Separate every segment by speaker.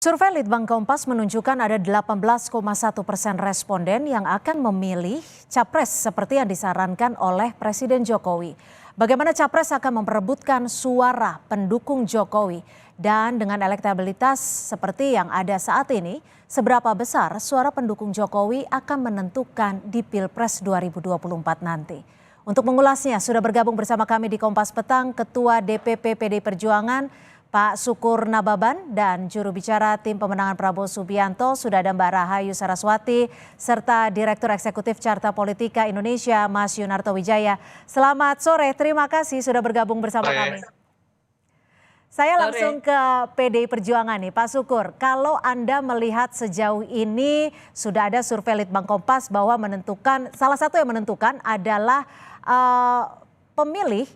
Speaker 1: Survei Litbang Kompas menunjukkan ada 18,1% responden yang akan memilih capres seperti yang disarankan oleh Presiden Jokowi. Bagaimana capres akan memperebutkan suara pendukung Jokowi dan dengan elektabilitas seperti yang ada saat ini, seberapa besar suara pendukung Jokowi akan menentukan di Pilpres 2024 nanti. Untuk mengulasnya sudah bergabung bersama kami di Kompas Petang Ketua DPP PDI Perjuangan Pak Sukur Nababan dan juru bicara tim pemenangan Prabowo Subianto, sudah ada Mbak Rahayu Saraswati serta Direktur Eksekutif Carta Politika Indonesia Mas Yunarto Wijaya. Selamat sore, terima kasih sudah bergabung bersama kami. Saya langsung ke PDI Perjuangan nih, Pak Sukur. Kalau Anda melihat sejauh ini sudah ada survei Litbang Kompas bahwa menentukan, salah satu yang menentukan adalah pemilih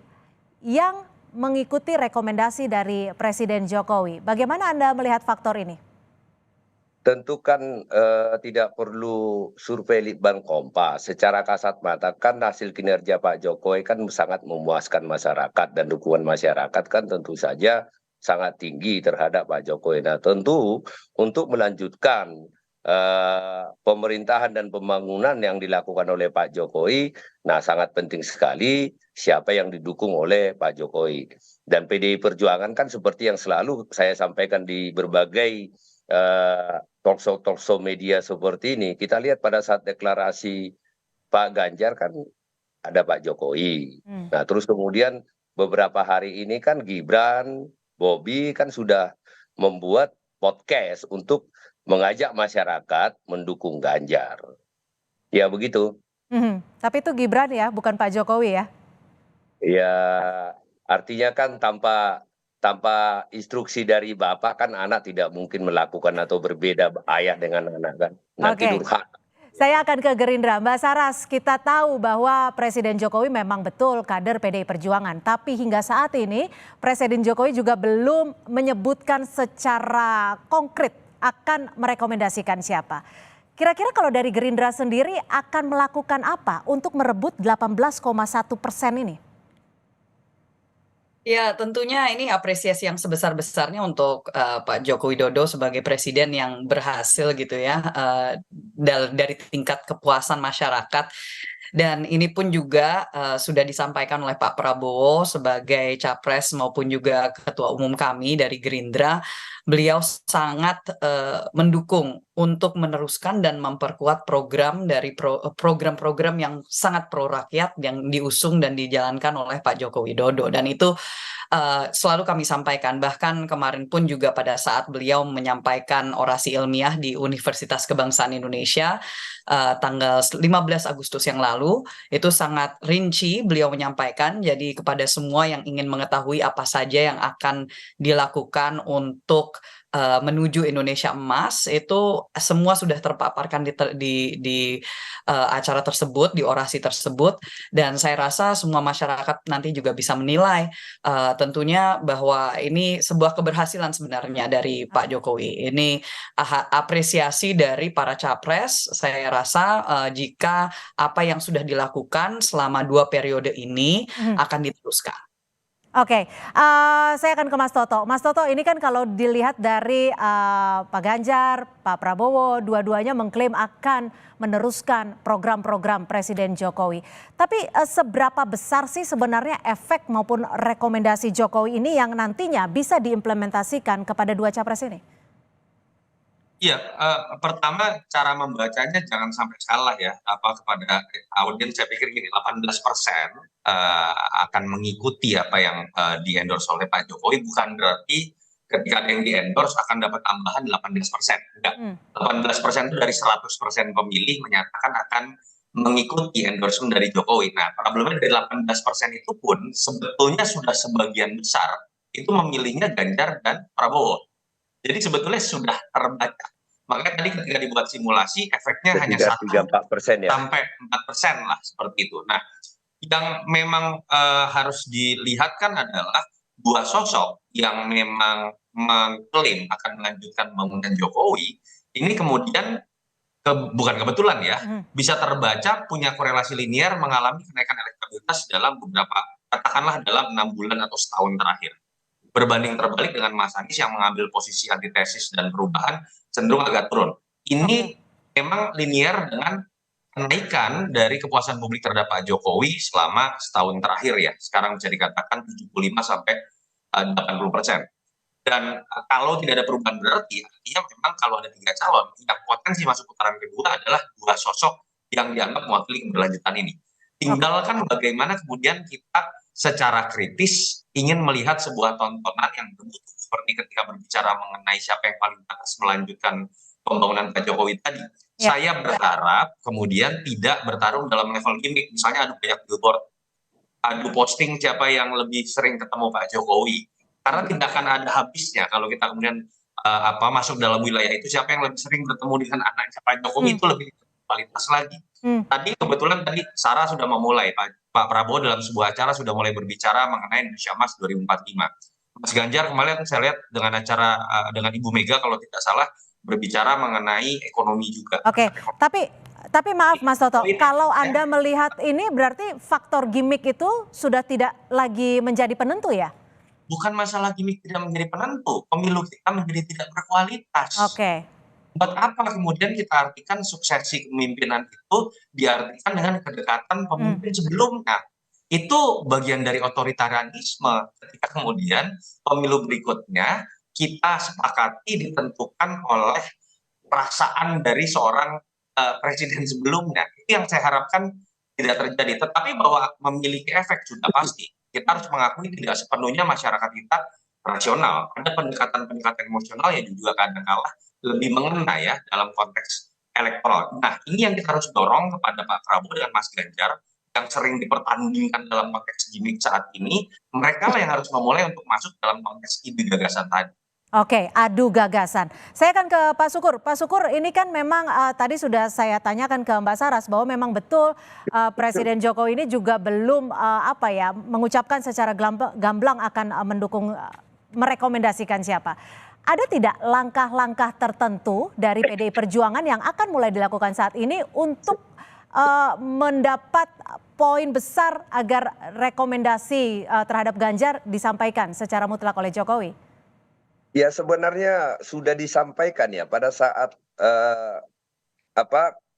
Speaker 1: yang mengikuti rekomendasi dari Presiden Jokowi. Bagaimana Anda melihat faktor ini?
Speaker 2: Tentu kan tidak perlu survei Litbang Kompas. Secara kasat mata kan hasil kinerja Pak Jokowi kan sangat memuaskan masyarakat dan dukungan masyarakat kan tentu saja sangat tinggi terhadap Pak Jokowi. Nah tentu untuk melanjutkan pemerintahan dan pembangunan yang dilakukan oleh Pak Jokowi, nah sangat penting sekali siapa yang didukung oleh Pak Jokowi. Dan PDI Perjuangan kan seperti yang selalu saya sampaikan di berbagai talkshow media seperti ini, kita lihat pada saat deklarasi Pak Ganjar kan ada Pak Jokowi. Nah terus kemudian beberapa hari ini kan Gibran, Bobi kan sudah membuat podcast untuk mengajak masyarakat mendukung Ganjar. Ya begitu.
Speaker 1: Tapi itu Gibran ya, bukan Pak Jokowi ya?
Speaker 2: Ya artinya kan tanpa instruksi dari bapak kan anak tidak mungkin melakukan atau berbeda ayah dengan anak kan. Nanti durhaka.
Speaker 1: Saya akan ke Gerindra. Mbak Saras, kita tahu bahwa Presiden Jokowi memang betul kader PDI Perjuangan. Tapi hingga saat ini Presiden Jokowi juga belum menyebutkan secara konkret akan merekomendasikan siapa. Kira-kira kalau dari Gerindra sendiri akan melakukan apa untuk merebut 18,1% ini?
Speaker 3: Ya, tentunya ini apresiasi yang sebesar-besarnya untuk Pak Joko Widodo sebagai presiden yang berhasil gitu ya, dari tingkat kepuasan masyarakat. Dan ini pun juga sudah disampaikan oleh Pak Prabowo sebagai capres maupun juga ketua umum kami dari Gerindra. Beliau sangat mendukung untuk meneruskan dan memperkuat program-program yang sangat pro rakyat yang diusung dan dijalankan oleh Pak Joko Widodo. Dan itu selalu kami sampaikan, bahkan kemarin pun juga pada saat beliau menyampaikan orasi ilmiah di Universitas Kebangsaan Indonesia tanggal 15 Agustus yang lalu, itu sangat rinci beliau menyampaikan. Jadi kepada semua yang ingin mengetahui apa saja yang akan dilakukan untuk menuju Indonesia Emas, itu semua sudah terpaparkan di acara tersebut, di orasi tersebut. Dan saya rasa semua masyarakat nanti juga bisa menilai tentunya bahwa ini sebuah keberhasilan sebenarnya dari Pak Jokowi. Ini apresiasi dari para capres. Saya rasa jika apa yang sudah dilakukan selama 2 periode ini akan diteruskan.
Speaker 1: Oke, saya akan ke Mas Toto. Mas Toto, ini kan kalau dilihat dari Pak Ganjar, Pak Prabowo, dua-duanya mengklaim akan meneruskan program-program Presiden Jokowi. Tapi seberapa besar sih sebenarnya efek maupun rekomendasi Jokowi ini yang nantinya bisa diimplementasikan kepada dua capres ini?
Speaker 4: Iya, pertama cara membacanya jangan sampai salah ya, kepada audiens saya pikir gini, 18% akan mengikuti apa yang di-endorse oleh Pak Jokowi, bukan berarti ketika ada yang di-endorse akan dapat tambahan 18%. Enggak, 18% itu dari 100% pemilih menyatakan akan mengikuti endorsement dari Jokowi. Nah, problemnya dari 18% itu pun sebetulnya sudah sebagian besar itu memilihnya Ganjar dan Prabowo. Jadi sebetulnya sudah terbaca. Makanya tadi ketika dibuat simulasi efeknya hanya 1-4% ya. Sampai 4% lah seperti itu. Nah, yang memang harus dilihat kan adalah dua sosok yang memang mengklaim akan melanjutkan pembangunan Jokowi. Ini kemudian bukan kebetulan ya, bisa terbaca punya korelasi linear mengalami kenaikan elektabilitas dalam beberapa, katakanlah dalam 6 bulan atau setahun terakhir. Berbanding terbalik dengan Mas Anies yang mengambil posisi antitesis dan perubahan cenderung agak turun. Ini memang linear dengan kenaikan dari kepuasan publik terhadap Pak Jokowi selama setahun terakhir ya. Sekarang bisa dikatakan 75 sampai 80%. Dan kalau tidak ada perubahan berarti artinya memang kalau ada 3 calon yang potensi masuk putaran kedua adalah 2 sosok yang dianggap mewakili keberlanjutan ini. Tinggalkan bagaimana kemudian kita secara kritis ingin melihat sebuah tontonan yang bermutu seperti ketika berbicara mengenai siapa yang paling pantas melanjutkan pembangunan Pak Jokowi tadi. Saya berharap kemudian tidak bertarung dalam level gimmick, misalnya adu banyak billboard, adu posting siapa yang lebih sering ketemu Pak Jokowi. Karena tidak akan ada habisnya kalau kita kemudian masuk dalam wilayah itu, siapa yang lebih sering bertemu dengan anaknya Pak Jokowi itu lebih kualitas lagi. Tadi kebetulan Sarah sudah memulai, Pak Prabowo dalam sebuah acara sudah mulai berbicara mengenai Indonesia Emas 2045. Mas Ganjar kemarin saya lihat dengan acara dengan Ibu Mega kalau tidak salah berbicara mengenai ekonomi juga.
Speaker 1: Oke, tapi maaf Mas Toto, kalau Anda melihat ini berarti faktor gimmick itu sudah tidak lagi menjadi penentu ya?
Speaker 4: Bukan masalah gimmick tidak menjadi penentu, pemilu kita menjadi tidak berkualitas.
Speaker 1: Oke.
Speaker 4: Buat apa kemudian kita artikan suksesi kepemimpinan itu diartikan dengan kedekatan pemimpin sebelumnya. Itu bagian dari otoritarianisme ketika kemudian pemilu berikutnya kita sepakati ditentukan oleh perasaan dari seorang presiden sebelumnya. Itu yang saya harapkan tidak terjadi. Tetapi bahwa memiliki efek sudah pasti. Kita harus mengakui tidak sepenuhnya masyarakat kita rasional. Ada pendekatan-pendekatan emosional yang juga kadang-kala lebih mengena ya dalam konteks elektoral. Nah, ini yang kita harus dorong kepada Pak Prabowo dan Mas Ganjar yang sering dipertandingkan dalam konteks gimmick saat ini. Mereka lah yang harus memulai untuk masuk dalam konteks ide gagasan tadi.
Speaker 1: Oke, adu gagasan. Saya akan ke Pak Sukur. Pak Sukur, ini kan memang tadi sudah saya tanyakan ke Mbak Saras bahwa memang betul Presiden Jokowi ini juga belum mengucapkan secara gamblang akan mendukung, merekomendasikan siapa. Ada tidak langkah-langkah tertentu dari PDI Perjuangan yang akan mulai dilakukan saat ini untuk mendapat poin besar agar rekomendasi terhadap Ganjar disampaikan secara mutlak oleh Jokowi?
Speaker 2: Ya sebenarnya sudah disampaikan ya pada saat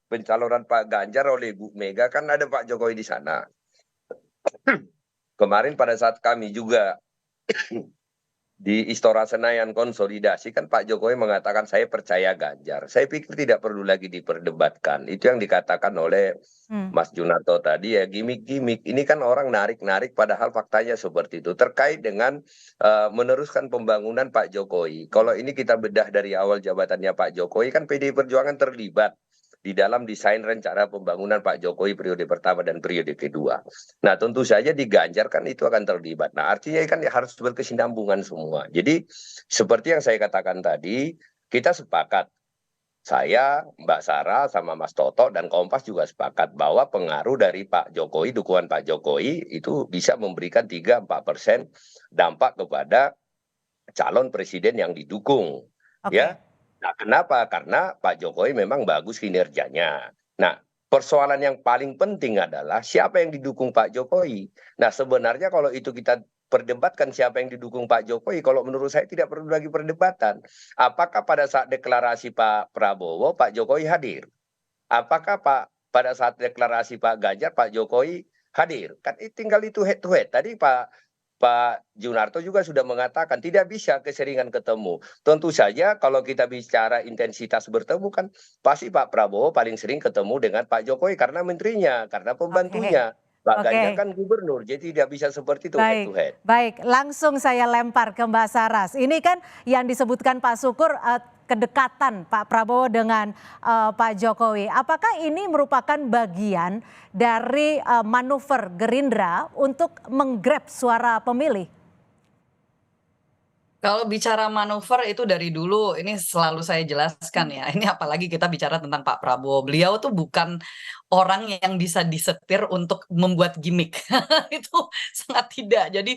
Speaker 2: pencalonan Pak Ganjar oleh Bu Mega, kan ada Pak Jokowi di sana. Kemarin pada saat kami juga di Istora Senayan konsolidasi, kan Pak Jokowi mengatakan saya percaya Ganjar. Saya pikir tidak perlu lagi diperdebatkan. Itu yang dikatakan oleh Mas Junarto tadi ya, gimmick-gimmick. Ini kan orang narik-narik padahal faktanya seperti itu. Terkait dengan meneruskan pembangunan Pak Jokowi. Kalau ini kita bedah dari awal jabatannya Pak Jokowi, kan PDI Perjuangan terlibat di dalam desain rencana pembangunan Pak Jokowi periode pertama dan periode kedua. Nah tentu saja di Ganjar kan itu akan terlibat. Nah artinya kan harus berkesinambungan semua. Jadi seperti yang saya katakan tadi, kita sepakat. Saya, Mbak Sarah, sama Mas Toto dan Kompas juga sepakat bahwa pengaruh dari Pak Jokowi, dukungan Pak Jokowi itu bisa memberikan 3-4% dampak kepada calon presiden yang didukung. Ya. Nah, kenapa? Karena Pak Jokowi memang bagus kinerjanya. Nah, persoalan yang paling penting adalah siapa yang didukung Pak Jokowi. Nah, sebenarnya kalau itu kita perdebatkan siapa yang didukung Pak Jokowi, kalau menurut saya tidak perlu lagi perdebatan. Apakah pada saat deklarasi Pak Prabowo, Pak Jokowi hadir? Apakah pada saat deklarasi Pak Ganjar, Pak Jokowi hadir? Kan tinggal itu head to head. Tadi Pak Junarto juga sudah mengatakan tidak bisa keseringan ketemu. Tentu saja kalau kita bicara intensitas bertemu kan pasti Pak Prabowo paling sering ketemu dengan Pak Jokowi karena menterinya, karena pembantunya. Pak Ganjar kan gubernur, jadi tidak bisa seperti itu head to head.
Speaker 1: Baik, langsung saya lempar ke Mbak Saras. Ini kan yang disebutkan Pak Sukur, kedekatan Pak Prabowo dengan Pak Jokowi. Apakah ini merupakan bagian dari manuver Gerindra untuk menggrab suara pemilih?
Speaker 3: Kalau bicara manuver itu dari dulu ini selalu saya jelaskan ya. Ini apalagi kita bicara tentang Pak Prabowo. Beliau tuh bukan orang yang bisa disetir untuk membuat gimmick. Itu sangat tidak. Jadi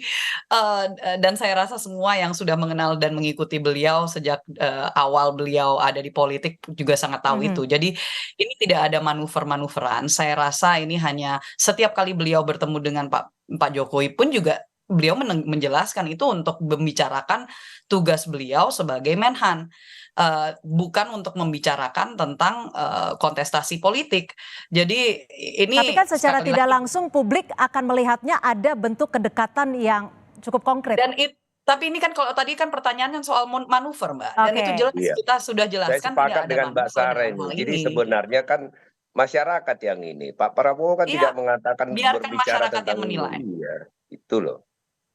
Speaker 3: dan saya rasa semua yang sudah mengenal dan mengikuti beliau sejak awal beliau ada di politik juga sangat tahu itu. Jadi ini tidak ada manuver-manuveran. Saya rasa ini hanya setiap kali beliau bertemu dengan Pak Jokowi pun juga beliau menjelaskan itu untuk membicarakan tugas beliau sebagai Menhan, bukan untuk membicarakan tentang kontestasi politik. Jadi ini
Speaker 1: Tapi kan secara
Speaker 3: sekali
Speaker 1: tidak
Speaker 3: lagi,
Speaker 1: langsung publik akan melihatnya ada bentuk kedekatan yang cukup konkret.
Speaker 3: tapi ini kan kalau tadi kan pertanyaannya soal manuver, Mbak, dan itu
Speaker 1: Oke.
Speaker 3: jelas
Speaker 2: Iya,
Speaker 3: kita sudah
Speaker 2: saya
Speaker 3: jelaskan
Speaker 2: sepakat
Speaker 3: tidak ada
Speaker 2: dengan Mbak
Speaker 3: manuver
Speaker 2: Sarah
Speaker 3: dalam
Speaker 2: ini.
Speaker 3: hal
Speaker 2: Jadi
Speaker 3: ini.
Speaker 2: sebenarnya kan masyarakat yang ini, Pak Prabowo kan
Speaker 3: Iya,
Speaker 2: tidak mengatakan
Speaker 3: biarkan
Speaker 2: berbicara
Speaker 3: masyarakat
Speaker 2: tentang
Speaker 3: yang menilai.
Speaker 2: iya, itu loh.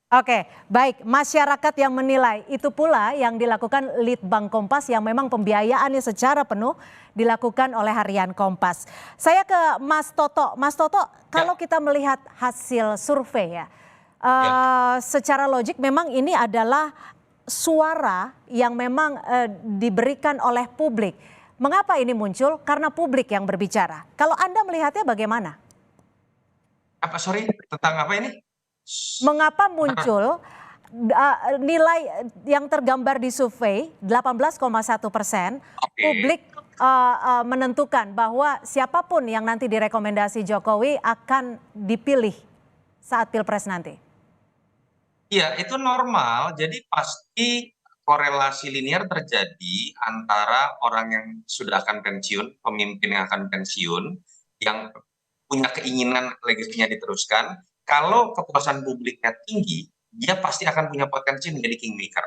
Speaker 1: Oke, baik. Masyarakat yang menilai, itu pula yang dilakukan Litbang Kompas yang memang pembiayaannya secara penuh dilakukan oleh Harian Kompas. Saya ke Mas Toto. Mas Toto, kalau kita melihat hasil survei ya, secara logik memang ini adalah suara yang memang diberikan oleh publik. Mengapa ini muncul? Karena publik yang berbicara. Kalau Anda melihatnya bagaimana?
Speaker 4: Sorry, tentang apa ini?
Speaker 1: Mengapa muncul nilai yang tergambar di survei 18,1%,
Speaker 4: Oke.
Speaker 1: publik menentukan bahwa siapapun yang nanti direkomendasi Jokowi akan dipilih saat Pilpres nanti?
Speaker 4: Iya, itu normal. Jadi pasti korelasi linear terjadi antara orang yang sudah akan pensiun, pemimpin yang akan pensiun, yang punya keinginan legasinya diteruskan. Kalau kepuasan publiknya tinggi, dia pasti akan punya potensi menjadi kingmaker.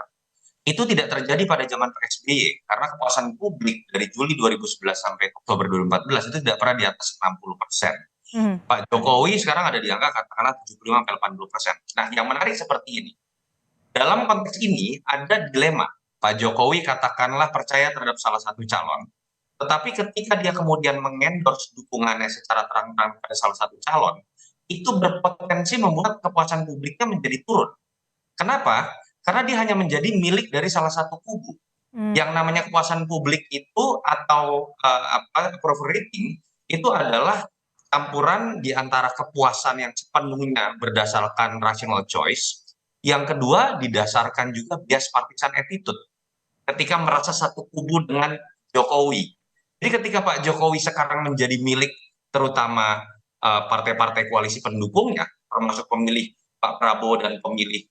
Speaker 4: Itu tidak terjadi pada zaman Pak SBY, karena kepuasan publik dari Juli 2011 sampai Oktober 2014 itu tidak pernah di atas 60%. Pak Jokowi sekarang ada di angka katakanlah 75-80%. Nah, yang menarik seperti ini. Dalam konteks ini ada dilema. Pak Jokowi katakanlah percaya terhadap salah satu calon, tetapi ketika dia kemudian mengendorse dukungannya secara terang-terangan pada salah satu calon, itu berpotensi membuat kepuasan publiknya menjadi turun. Kenapa? Karena dia hanya menjadi milik dari salah satu kubu. Yang namanya kepuasan publik itu atau approval rating itu adalah campuran di antara kepuasan yang sepenuhnya berdasarkan rational choice, yang kedua didasarkan juga bias partisan attitude. Ketika merasa satu kubu dengan Jokowi. Jadi ketika Pak Jokowi sekarang menjadi milik terutama partai-partai koalisi pendukungnya, termasuk pemilih Pak Prabowo dan pemilih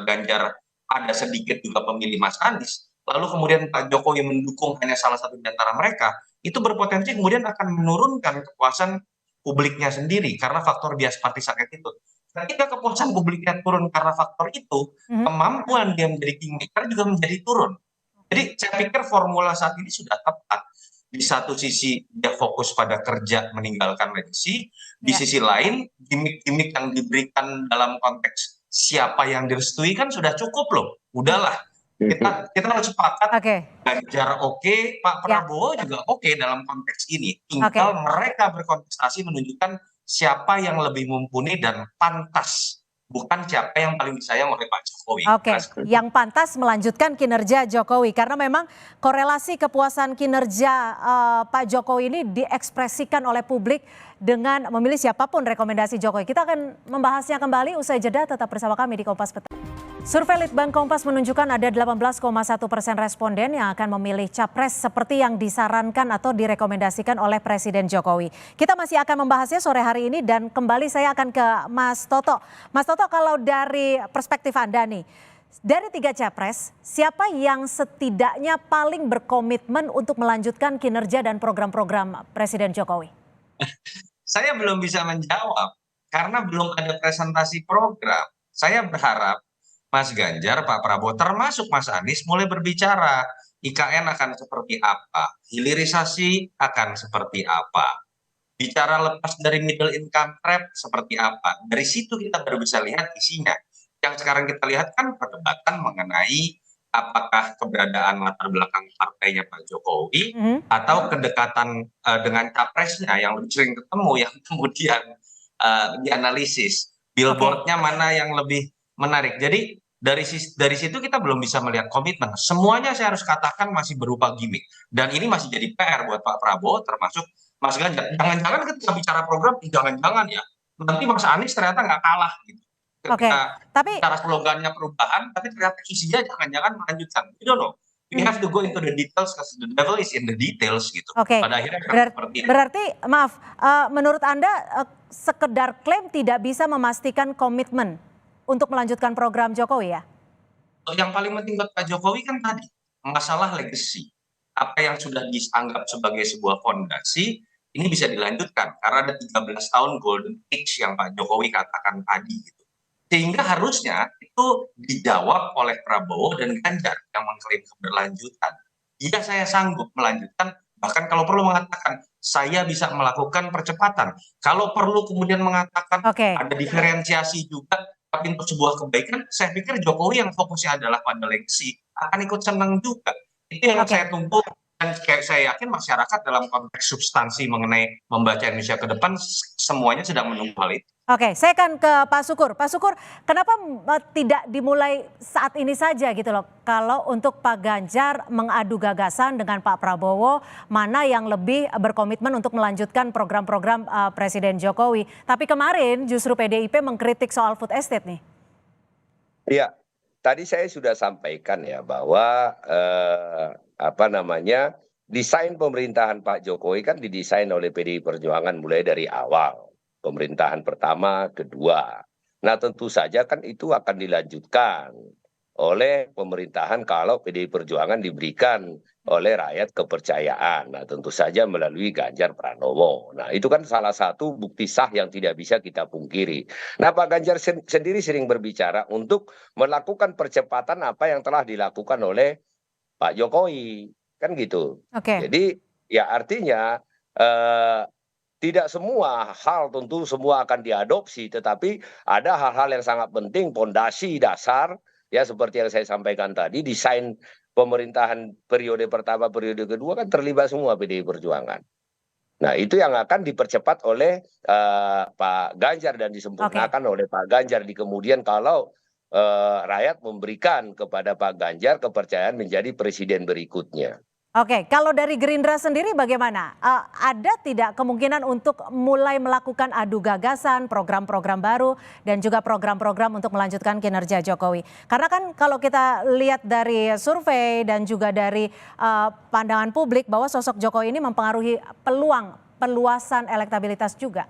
Speaker 4: Ganjar, ada sedikit juga pemilih Mas Anies, lalu kemudian Pak Jokowi mendukung hanya salah satu di antara mereka, itu berpotensi kemudian akan menurunkan kepuasan publiknya sendiri karena faktor bias partisan attitude. Ketika kepuasan publiknya turun karena faktor itu, kemampuan dia menjadi kingmaker juga menjadi turun. Jadi saya pikir formula saat ini sudah tepat. Di satu sisi dia fokus pada kerja meninggalkan legacy, di sisi lain gimmick-gimmick yang diberikan dalam konteks siapa yang direstui kan sudah cukup loh. Udahlah, kita harus sepakat. Ganjar oke, Pak Prabowo juga oke dalam konteks ini. Tinggal mereka berkontestasi menunjukkan siapa yang lebih mumpuni dan pantas, bukan siapa yang paling disayang oleh Pak Jokowi.
Speaker 1: Yang pantas melanjutkan kinerja Jokowi, karena memang korelasi kepuasan kinerja Pak Jokowi ini diekspresikan oleh publik dengan memilih siapapun rekomendasi Jokowi. Kita akan membahasnya kembali usai jeda, tetap bersama kami di Kompas Petang. Survei Litbang Kompas menunjukkan ada 18,1% responden yang akan memilih capres seperti yang disarankan atau direkomendasikan oleh Presiden Jokowi. Kita masih akan membahasnya sore hari ini dan kembali saya akan ke Mas Toto. Mas Toto, kalau dari perspektif Anda nih, dari 3 capres, siapa yang setidaknya paling berkomitmen untuk melanjutkan kinerja dan program-program Presiden Jokowi?
Speaker 4: Saya belum bisa menjawab karena belum ada presentasi program. Saya berharap Mas Ganjar, Pak Prabowo, termasuk Mas Anies mulai berbicara. IKN akan seperti apa? Hilirisasi akan seperti apa? Bicara lepas dari middle income trap seperti apa? Dari situ kita baru bisa lihat isinya. Yang sekarang kita lihat kan perdebatan mengenai apakah keberadaan latar belakang partainya Pak Jokowi atau kedekatan dengan capresnya yang lebih sering ketemu yang kemudian dianalisis. Billboardnya mana yang lebih menarik. Jadi dari situ kita belum bisa melihat komitmen. Semuanya saya harus katakan masih berupa gimmick. Dan ini masih jadi PR buat Pak Prabowo termasuk Mas Ganjar. Jangan-jangan ketika bicara program, jangan-jangan ya nanti Mas Anies ternyata nggak kalah gitu. Tapi cara slogannya perubahan, tapi ternyata isinya jangan-jangan melanjutkan. You don't know. We have to go into the details because the devil is in the details gitu. Pada akhirnya seperti itu.
Speaker 1: Berarti maaf, menurut Anda sekedar klaim tidak bisa memastikan komitmen untuk melanjutkan program Jokowi ya?
Speaker 4: Yang paling penting buat Pak Jokowi kan tadi, masalah legacy. Apa yang sudah dianggap sebagai sebuah fondasi, ini bisa dilanjutkan. Karena ada 13 tahun golden age yang Pak Jokowi katakan tadi. Gitu. Sehingga harusnya itu dijawab oleh Prabowo dan Ganjar yang mengklaim keberlanjutan. Iya, saya sanggup melanjutkan, bahkan kalau perlu mengatakan, saya bisa melakukan percepatan. Kalau perlu kemudian mengatakan
Speaker 1: Oke.
Speaker 4: ada diferensiasi juga, tapi untuk sebuah kebaikan, saya pikir Jokowi yang fokusnya adalah pada legacy akan ikut senang juga. Itu yang
Speaker 1: Oke.
Speaker 4: saya tunggu, dan saya yakin masyarakat dalam konteks substansi mengenai membaca Indonesia ke depan semuanya sedang menunggu hal itu.
Speaker 1: Oke, saya akan ke Pak Sukur. Pak Sukur, kenapa tidak dimulai saat ini saja gitu loh? Kalau untuk Pak Ganjar mengadu gagasan dengan Pak Prabowo, mana yang lebih berkomitmen untuk melanjutkan program-program Presiden Jokowi. Tapi kemarin justru PDIP mengkritik soal food estate nih.
Speaker 2: Iya, tadi saya sudah sampaikan ya bahwa desain pemerintahan Pak Jokowi kan didesain oleh PDI Perjuangan mulai dari awal. Pemerintahan pertama, kedua. Nah tentu saja kan itu akan dilanjutkan oleh pemerintahan kalau PDI Perjuangan diberikan oleh rakyat kepercayaan. Nah tentu saja melalui Ganjar Pranowo. Nah itu kan salah satu bukti sah yang tidak bisa kita pungkiri. Nah Pak Ganjar sendiri sering berbicara untuk melakukan percepatan apa yang telah dilakukan oleh Pak Jokowi. Kan gitu.
Speaker 1: Oke.
Speaker 2: Jadi ya artinya tidak semua hal tentu semua akan diadopsi, tetapi ada hal-hal yang sangat penting, pondasi dasar, ya seperti yang saya sampaikan tadi, desain pemerintahan periode pertama, periode kedua kan terlibat semua PDI Perjuangan. Nah itu yang akan dipercepat oleh Pak Ganjar dan disempurnakan oleh Pak Ganjar di kemudian kalau rakyat memberikan kepada Pak Ganjar kepercayaan menjadi presiden berikutnya.
Speaker 1: Oke, kalau dari Gerindra sendiri bagaimana? Ada tidak kemungkinan untuk mulai melakukan adu gagasan, program-program baru, dan juga program-program untuk melanjutkan kinerja Jokowi? Karena kan kalau kita lihat dari survei dan juga dari pandangan publik bahwa sosok Jokowi ini mempengaruhi peluang perluasan elektabilitas juga.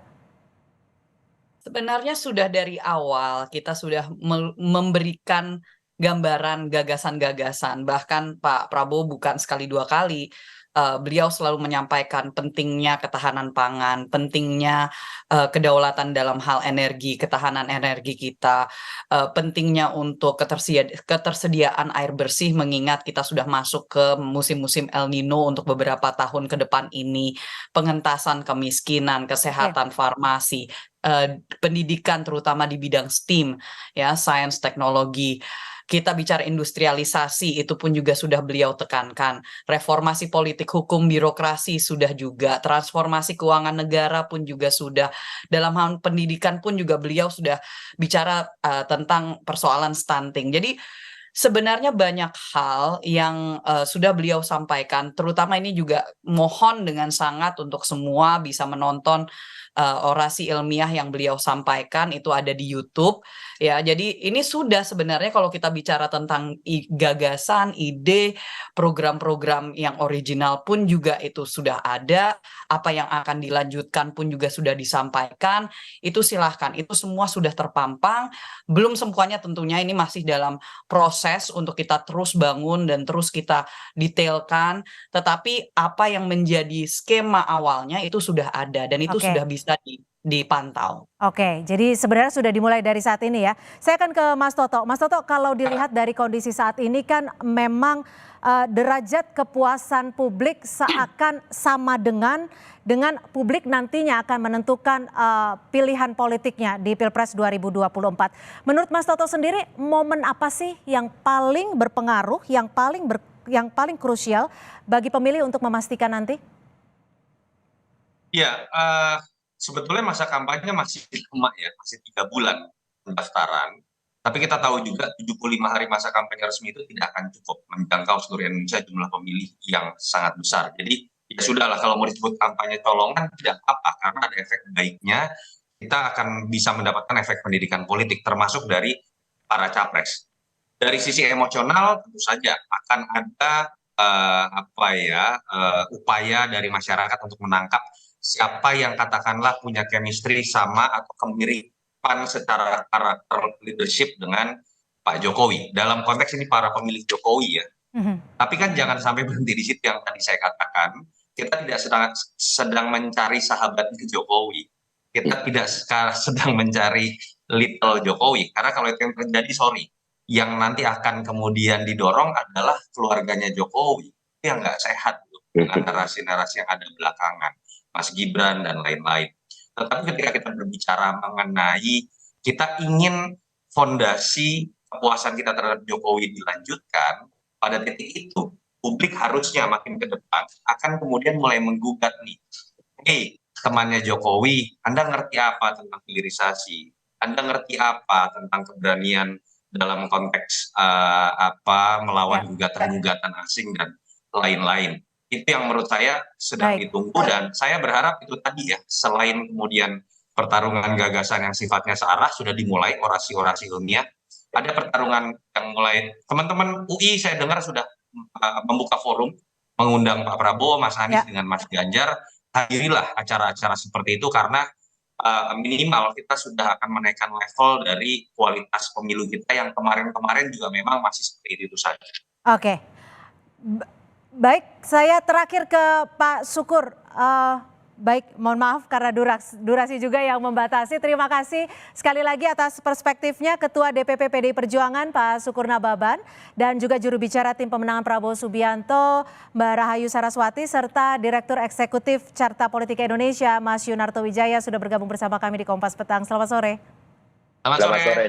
Speaker 3: Sebenarnya sudah dari awal kita sudah memberikan gambaran gagasan-gagasan. Bahkan Pak Prabowo bukan sekali dua kali, beliau selalu menyampaikan pentingnya ketahanan pangan, pentingnya kedaulatan dalam hal energi, ketahanan energi kita, pentingnya untuk ketersediaan air bersih mengingat kita sudah masuk ke musim-musim El Nino untuk beberapa tahun ke depan ini, pengentasan kemiskinan, kesehatan, farmasi, pendidikan terutama di bidang STEAM, ya, sains, teknologi. Kita bicara industrialisasi, itu pun juga sudah beliau tekankan. Reformasi politik, hukum, birokrasi sudah juga. Transformasi keuangan negara pun juga sudah. Dalam hal pendidikan pun juga beliau sudah bicara tentang persoalan stunting. Jadi sebenarnya banyak hal yang sudah beliau sampaikan, terutama ini juga mohon dengan sangat untuk semua bisa menonton orasi ilmiah yang beliau sampaikan, itu ada di YouTube ya. Jadi ini sudah sebenarnya kalau kita bicara tentang gagasan, ide, program-program yang original pun juga itu sudah ada, apa yang akan dilanjutkan pun juga sudah disampaikan, itu silahkan, itu semua sudah terpampang. Belum semuanya tentunya, ini masih dalam proses untuk kita terus bangun dan terus kita detailkan, tetapi apa yang menjadi skema awalnya itu sudah ada dan itu sudah bisa dipantau.
Speaker 1: Oke, jadi sebenarnya sudah dimulai dari saat ini ya. Saya akan ke Mas Toto. Mas Toto, kalau dilihat dari kondisi saat ini kan memang derajat kepuasan publik seakan sama dengan publik nantinya akan menentukan pilihan politiknya di Pilpres 2024. Menurut Mas Toto sendiri, momen apa sih yang paling berpengaruh, yang paling krusial bagi pemilih untuk memastikan nanti?
Speaker 4: Ya, sebetulnya masa kampanye masih lama ya, masih 3 bulan pendaftaran. Tapi kita tahu juga 75 hari masa kampanye resmi itu tidak akan cukup menjangkau seluruh Indonesia jumlah pemilih yang sangat besar. Jadi ya sudahlah, kalau mau disebut kampanye colongan tidak apa, karena ada efek baiknya. Kita akan bisa mendapatkan efek pendidikan politik termasuk dari para capres. Dari sisi emosional tentu saja akan ada upaya dari masyarakat untuk menangkap siapa yang katakanlah punya chemistry sama atau kemiri PAN secara karakter leadership dengan Pak Jokowi. Dalam konteks ini para pemilih Jokowi ya. Tapi kan jangan sampai berhenti di situ yang tadi saya katakan. Kita tidak sedang mencari sahabatnya Jokowi. Kita tidak sedang mencari little Jokowi. Karena kalau itu yang terjadi, sorry, yang nanti akan kemudian didorong adalah keluarganya Jokowi. Itu yang nggak sehat dengan narasi-narasi yang ada belakangan. Mas Gibran dan lain-lain. Tetapi ketika kita berbicara mengenai kita ingin fondasi kepuasan kita terhadap Jokowi dilanjutkan, pada titik itu publik harusnya makin ke depan akan kemudian mulai menggugat nih. Temannya Jokowi, Anda ngerti apa tentang hilirisasi? Anda ngerti apa tentang keberanian dalam konteks melawan gugatan-gugatan asing dan lain-lain. Itu yang menurut saya sedang ditunggu, dan saya berharap itu tadi ya, selain kemudian pertarungan gagasan yang sifatnya searah sudah dimulai orasi-orasi ilmiah, ada pertarungan yang mulai, teman-teman UI saya dengar sudah membuka forum, mengundang Pak Prabowo, Mas Anies dengan Mas Ganjar, hadirilah acara-acara seperti itu karena minimal kita sudah akan menaikkan level dari kualitas pemilu kita yang kemarin-kemarin juga memang masih seperti itu saja.
Speaker 1: Oke. Baik, saya terakhir ke Pak Sukur. Baik, mohon maaf karena durasi juga yang membatasi. Terima kasih sekali lagi atas perspektifnya Ketua DPP PDI Perjuangan Pak Sukur Nababan, dan juga juru bicara tim pemenangan Prabowo Subianto Mbak Rahayu Saraswati, serta Direktur Eksekutif Carta Politika Indonesia Mas Yunarto Wijaya sudah bergabung bersama kami di Kompas Petang. Selamat sore.
Speaker 4: Selamat sore.